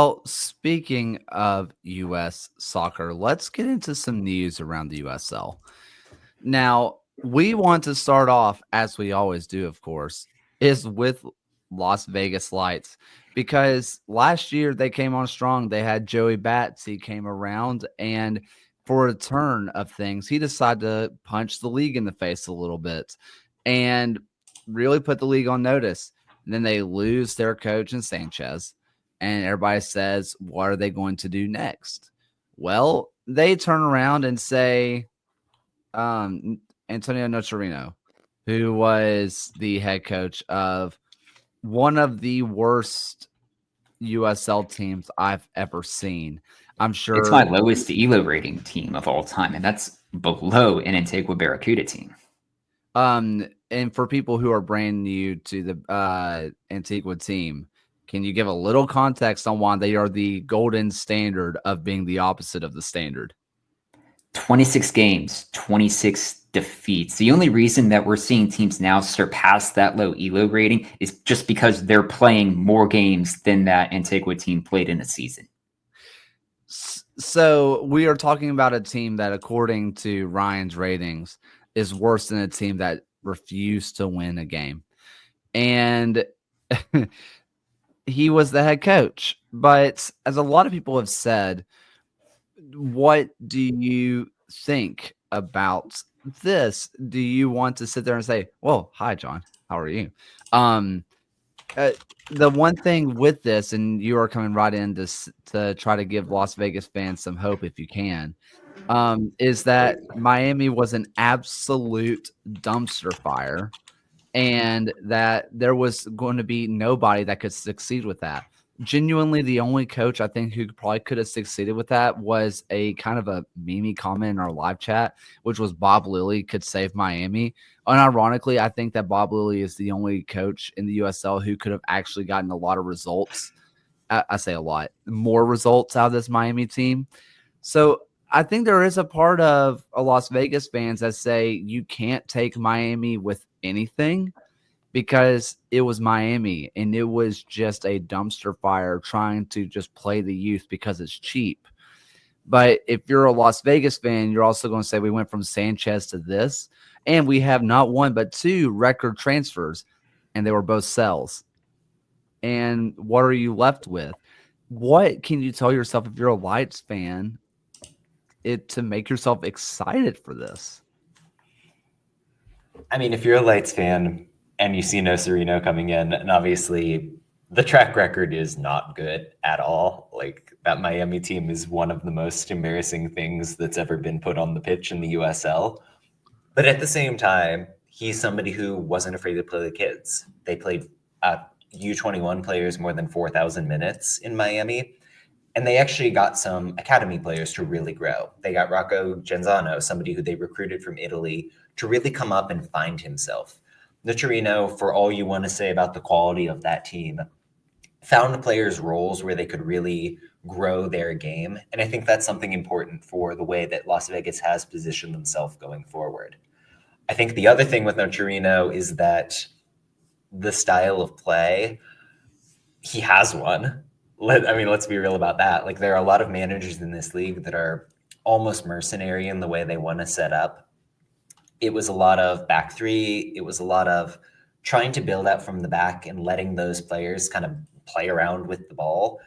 Well, speaking of U.S. soccer, let's get into some news around the USL. Now, we want to start off, as we always do, of course, is with Las Vegas Lights. Because last year they came on strong. They had Joey Bats. He came around, and for a turn of things, he decided to punch the league in the face a little bit and really put the league on notice. And then they lose their coach in Sanchez, and everybody says, what are they going to do next? Well, they turn around and say, Antonio Nocerino, who was the head coach of one of the worst USL teams I've ever seen. I'm It's my sure. lowest ELO rating team of all time, and that's below an Antigua Barracuda team. And for people who are brand new to the Antigua team, can you give a little context on why they are the golden standard of being the opposite of the standard? 26 games, 26 defeats. The only reason that we're seeing teams now surpass that low ELO rating is just because they're playing more games than that Antigua team played in a season. So we are talking about a team that, according to Ryan's ratings, is worse than a team that refused to win a game. And he was the head coach. But as a lot of people have said, what do you think about this? Do you want to sit there and say, well, hi, John, how are you? The one thing with this, and you are coming right in to try to give Las Vegas fans some hope if you can, is that Miami was an absolute dumpster fire, and that there was going to be nobody that could succeed with that. Genuinely, the only coach I think who probably could have succeeded with that was a kind of a meme comment in our live chat, which was Bob Lilly could save Miami. Unironically, I think that Bob Lilly is the only coach in the USL who could have actually gotten a lot of results. I say a lot, more results out of this Miami team. So I think there is a part of a Las Vegas fans that say you can't take Miami with anything because it was Miami and it was just a dumpster fire trying to just play the youth because it's cheap. But if you're a Las Vegas fan, you're also going to say we went from Sanchez to this, and we have not one but two record transfers, and they were both sells. And what are you left with? What can you tell yourself if you're a Lights fan to make yourself excited for this? I mean, if you're a Lights fan and you see Nocerino coming in, and obviously the track record is not good at all. Like, that Miami team is one of the most embarrassing things that's ever been put on the pitch in the USL. But at the same time, he's somebody who wasn't afraid to play the kids. They played U21 players more than 4,000 minutes in Miami. And they actually got some academy players to really grow. They got Rocco Genzano, somebody who they recruited from Italy, to really come up and find himself. Nocerino, for all you want to say about the quality of that team, found players roles where they could really grow their game. And I think that's something important for the way that Las Vegas has positioned themselves going forward. I think the other thing with Nocerino is that the style of play, he has one. Let's be real about that. Like, there are a lot of managers in this league that are almost mercenary in the way they want to set up. It was a lot of back three. It was a lot of trying to build out from the back and letting those players kind of play around with the ball.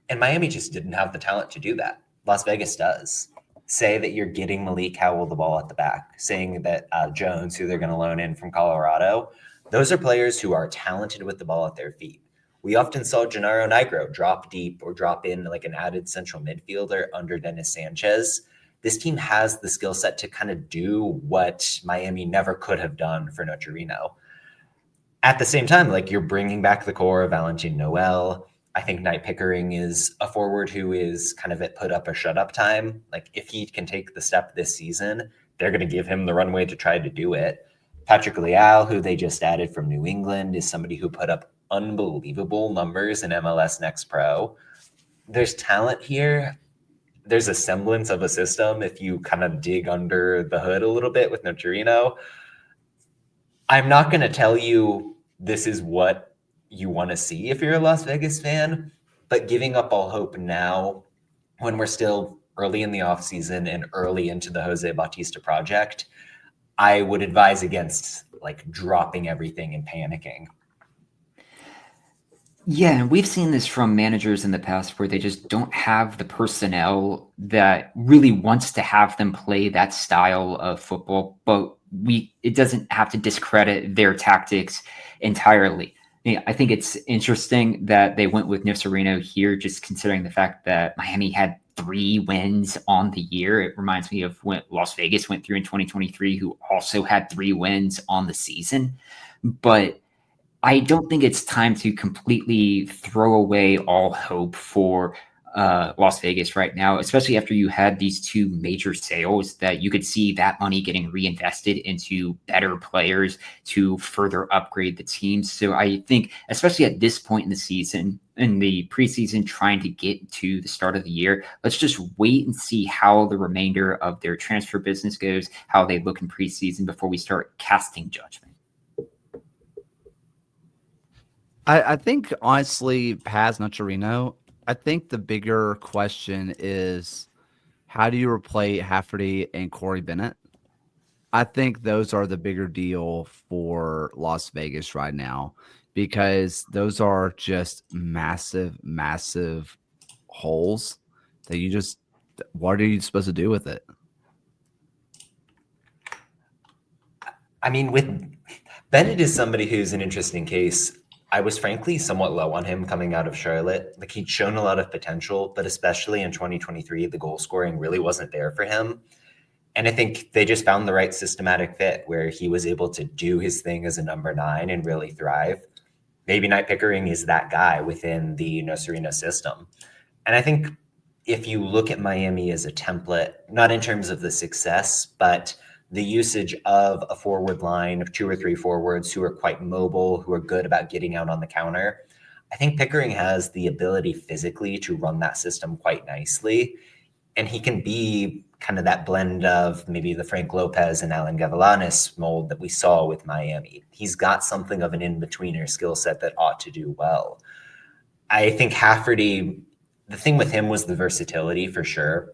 And Miami just didn't have the talent to do that. Las Vegas does. Say that you're getting Malik Howell the ball at the back, saying that Jones, who they're going to loan in from Colorado, those are players who are talented with the ball at their feet. We often saw Gennaro Nigro drop deep or drop in like an added central midfielder under Dennis Sanchez. This team has the skill set to kind of do what Miami never could have done for Nocerino. At the same time, like, you're bringing back the core of Valentin Noel. I think Knight Pickering is a forward who is kind of at put up or shut up time. Like, if he can take the step this season, they're going to give him the runway to try to do it. Patrick Leal, who they just added from New England, is somebody who put up unbelievable numbers in MLS Next Pro. There's talent here. There's a semblance of a system if you kind of dig under the hood a little bit with Nocerino. I'm not going to tell you this is what you want to see if you're a Las Vegas fan, but giving up all hope now when we're still early in the offseason and early into the Jose Bautista project, I would advise against like dropping everything and panicking. Yeah, and we've seen this from managers in the past where they just don't have the personnel that really wants to have them play that style of football, but it doesn't have to discredit their tactics entirely. Yeah, I think it's interesting that they went with Nocerino here, just considering the fact that Miami had 3 wins on the year. It reminds me of when Las Vegas went through in 2023, who also had 3 wins on the season. But I don't think it's time to completely throw away all hope for Las Vegas right now, especially after you had these 2 major sales that you could see that money getting reinvested into better players to further upgrade the team. So I think, especially at this point in the season, in the preseason, trying to get to the start of the year, let's just wait and see how the remainder of their transfer business goes, how they look in preseason before we start casting judgment. I think honestly, Paz Nocerino, I think the bigger question is how do you replace Hafferty and Corey Bennett? I think those are the bigger deal for Las Vegas right now because those are just massive, massive holes that you just what are you supposed to do with it? I mean, with Bennett is somebody who's an interesting case. I was frankly somewhat low on him coming out of Charlotte. Like he'd shown a lot of potential, but especially in 2023, the goal scoring really wasn't there for him. And I think they just found the right systematic fit where he was able to do his thing as a number 9 and really thrive. Maybe Knight Pickering is that guy within the Nocerino system. And I think if you look at Miami as a template, not in terms of the success, but the usage of a forward line of 2 or 3 forwards who are quite mobile, who are good about getting out on the counter, I think Pickering has the ability physically to run that system quite nicely. And he can be kind of that blend of maybe the Frank Lopez and Alan Gavilanes mold that we saw with Miami. He's got something of an in-betweener skill set that ought to do well. I think Hafferty, the thing with him was the versatility for sure.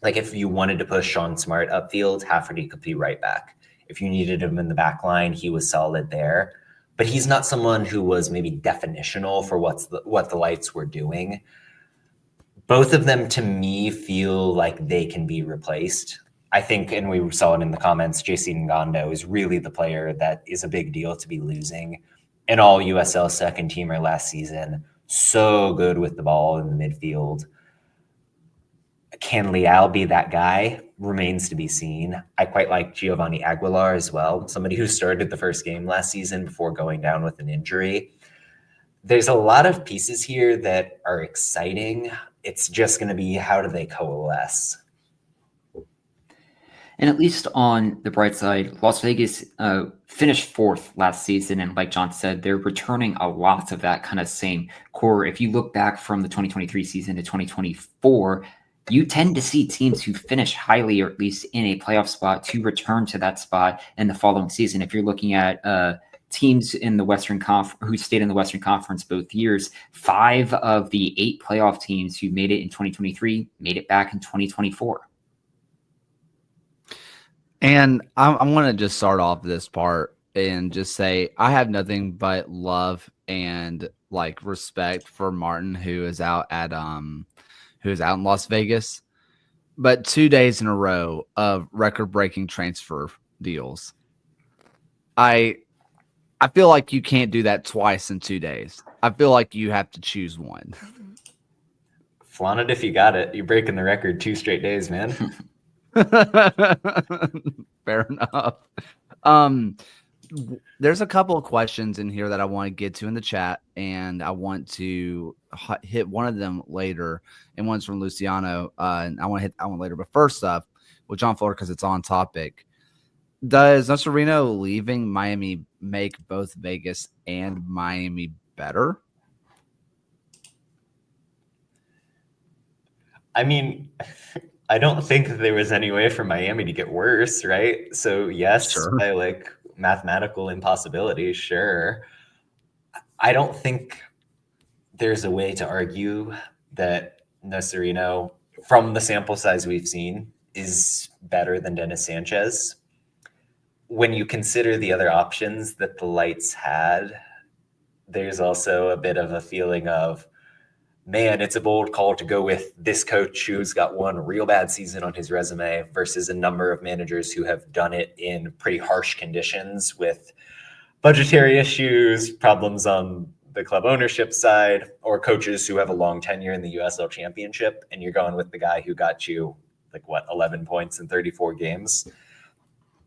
Like if you wanted to push Sean Smart upfield, Hafferty could be right back. If you needed him in the back line, he was solid there. But he's not someone who was maybe definitional for what the lights were doing. Both of them, to me, feel like they can be replaced. I think, and we saw it in the comments, JC Ngondo is really the player that is a big deal to be losing. An all USL second teamer last season. So good with the ball in the midfield. Can Leal be that guy? Remains to be seen. I quite like Giovanni Aguilar as well, somebody who started the first game last season before going down with an injury. There's a lot of pieces here that are exciting. It's just going to be how do they coalesce? And at least on the bright side, Las Vegas finished 4th last season. And like John said, they're returning a lot of that kind of same core. If you look back from the 2023 season to 2024, you tend to see teams who finish highly, or at least in a playoff spot, to return to that spot in the following season. If you're looking at teams in the Western who stayed in the Western Conference both years, 5 of the 8 playoff teams who made it in 2023 made it back in 2024. And I'm going to just start off this part and just say I have nothing but love and like respect for Martin, who is out in Las Vegas, but 2 days in a row of record-breaking transfer deals. I feel like you can't do that twice in 2 days. I feel like you have to choose one. Flaunt it if you got it. You're breaking the record 2 straight days, man. Fair enough. There's a couple of questions in here that I want to get to in the chat, and I want to hit one of them later, and one's from Luciano, and I want to hit that one later. But first up, with John Fuller, because it's on topic, does Nocerino leaving Miami make both Vegas and Miami better? I mean, I don't think there was any way for Miami to get worse, right? So yes, Sure. by like mathematical impossibility, sure. I don't think there's a way to argue that Nocerino, from the sample size we've seen, is better than Dennis Sanchez. When you consider the other options that the Lights had, there's also a bit of a feeling of, man, it's a bold call to go with this coach who's got one real bad season on his resume versus a number of managers who have done it in pretty harsh conditions with budgetary issues, problems on the club ownership side, or coaches who have a long tenure in the USL Championship. And you're going with the guy who got you 11 points in 34 games.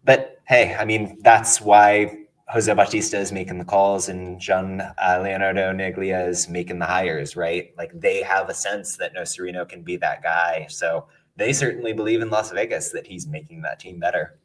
But hey, I mean, that's why Jose Bautista is making the calls and Leonardo Neglia is making the hires, right? Like, they have a sense that Nocerino can be that guy. So they certainly believe in Las Vegas that he's making that team better.